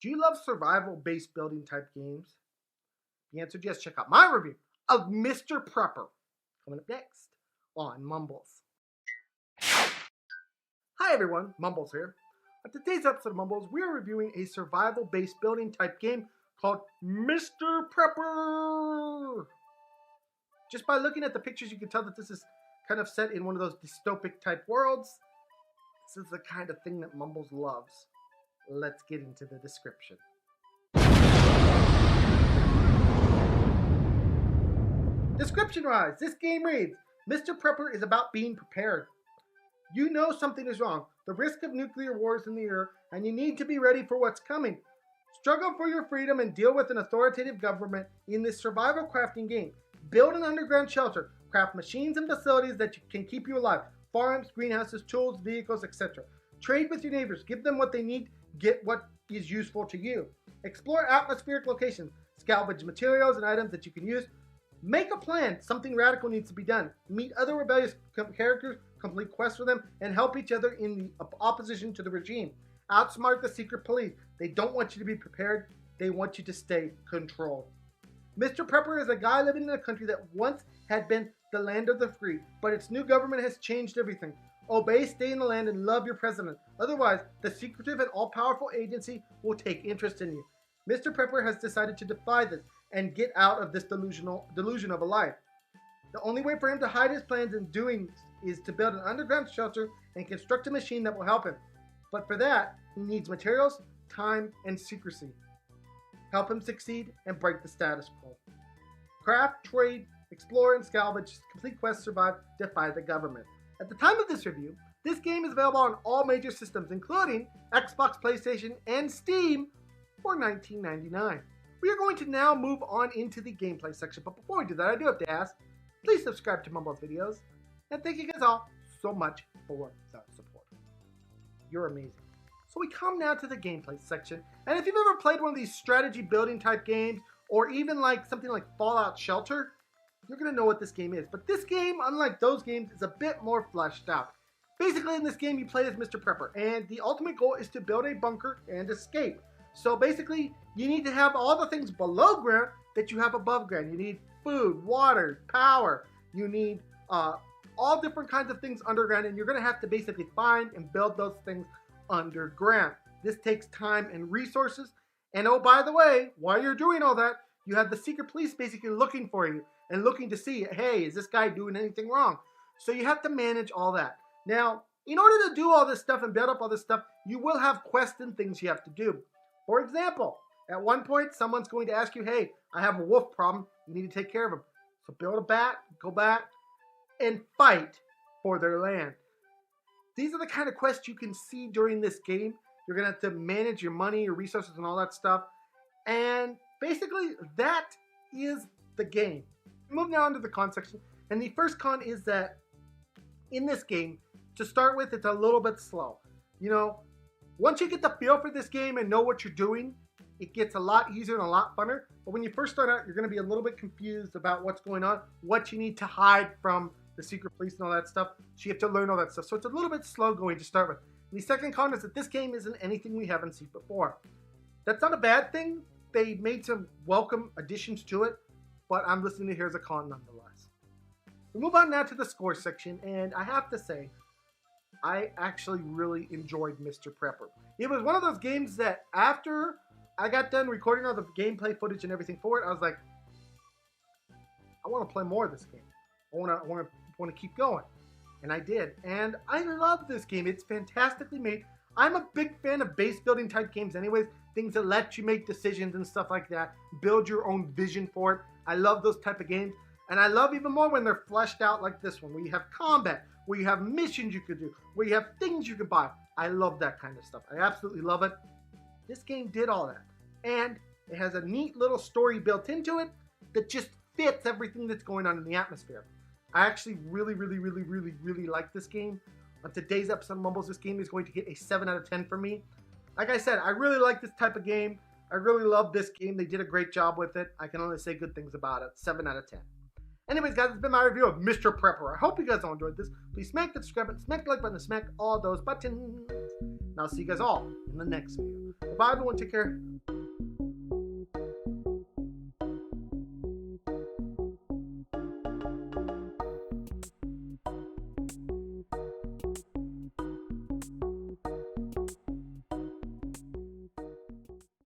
Do you love survival-based building type games? The answer is yes. Check out my review of Mr. Prepper coming up next on Mumbles. Hi everyone, Mumbles here. On today's episode of Mumbles, we are reviewing a survival-based building type game called Mr. Prepper. Just by looking at the pictures, you can tell that this is kind of set in one of those dystopic type worlds. This is the kind of thing that Mumbles loves. Let's get into the description. Description-wise, this game reads, Mr. Prepper is about being prepared. You know something is wrong. The risk of nuclear war is in the air, and you need to be ready for what's coming. Struggle for your freedom and deal with an authoritative government in this survival crafting game. Build an underground shelter. Craft machines and facilities that can keep you alive. Farms, greenhouses, tools, vehicles, etc. Trade with your neighbors. Give them what they need. Get what is useful to you. Explore atmospheric locations. Salvage materials and items that you can use. Make a plan. Something radical needs to be done. Meet other rebellious characters, complete quests for them, and help each other in the opposition to the regime. Outsmart the secret police. They don't want you to be prepared. They want you to stay controlled. Mr. Prepper is a guy living in a country that once had been the land of the free, but its new government has changed everything. Obey, stay in the land, and love your president. Otherwise, the secretive and all-powerful agency will take interest in you. Mr. Prepper has decided to defy this and get out of this delusion of a life. The only way for him to hide his plans in doing is to build an underground shelter and construct a machine that will help him. But for that, he needs materials, time, and secrecy. Help him succeed and break the status quo. Craft, trade, explore, and salvage, complete quests, survive, defy the government. At the time of this review, this game is available on all major systems, including Xbox, PlayStation, and Steam for $19.99. We are going to now move on into the gameplay section, but before we do that, I do have to ask, please subscribe to MumblesVideos, and thank you guys all so much for the support. You're amazing. So we come now to the gameplay section, and if you've ever played one of these strategy building type games, or even like something like Fallout Shelter, you're going to know what this game is. But this game, unlike those games, is a bit more fleshed out. Basically, in this game, you play as Mr. Prepper, and the ultimate goal is to build a bunker and escape. So basically, you need to have all the things below ground that you have above ground. You need food, water, power. You need all different kinds of things underground, and you're going to have to basically find and build those things underground. This takes time and resources. And oh, by the way, while you're doing all that, you have the secret police basically looking for you and looking to see, hey, is this guy doing anything wrong? So you have to manage all that. Now, in order to do all this stuff and build up all this stuff, you will have quests and things you have to do. For example, at one point, someone's going to ask you, hey, I have a wolf problem. You need to take care of him. So build a bat, go back, and fight for their land. These are the kind of quests you can see during this game. You're going to have to manage your money, your resources, and all that stuff. And basically, that is the game. Move now into the con section. And the first con is that in this game, to start with, it's a little bit slow. You know, once you get the feel for this game and know what you're doing, it gets a lot easier and a lot funner. But when you first start out, you're going to be a little bit confused about what's going on, what you need to hide from the secret police and all that stuff. So you have to learn all that stuff. So it's a little bit slow going to start with. And the second con is that this game isn't anything we haven't seen before. That's not a bad thing. They made some welcome additions to it, but I'm listening to here's a con nonetheless. We move on now to the score section, and I have to say, I actually really enjoyed Mr. Prepper. It was one of those games that after I got done recording all the gameplay footage and everything for it, I was like, I want to play more of this game. I want to keep going. And I did. And I love this game. It's fantastically made. I'm a big fan of base building type games anyways. Things that let you make decisions and stuff like that. Build your own vision for it. I love those type of games. And I love even more when they're fleshed out like this one, where you have combat, where you have missions you could do, where you have things you can buy. I love that kind of stuff. I absolutely love it. This game did all that. And it has a neat little story built into it that just fits everything that's going on in the atmosphere. I actually really like this game. On today's episode of Mumbles, this game is going to get a 7 out of 10 for me. Like I said, I really like this type of game. I really love this game. They did a great job with it. I can only say good things about it. 7 out of 10. Anyways, guys, it's been my review of Mr. Prepper. I hope you guys all enjoyed this. Please smack the subscribe button, smack the like button, and smack all those buttons. And I'll see you guys all in the next video. Bye everyone, take care.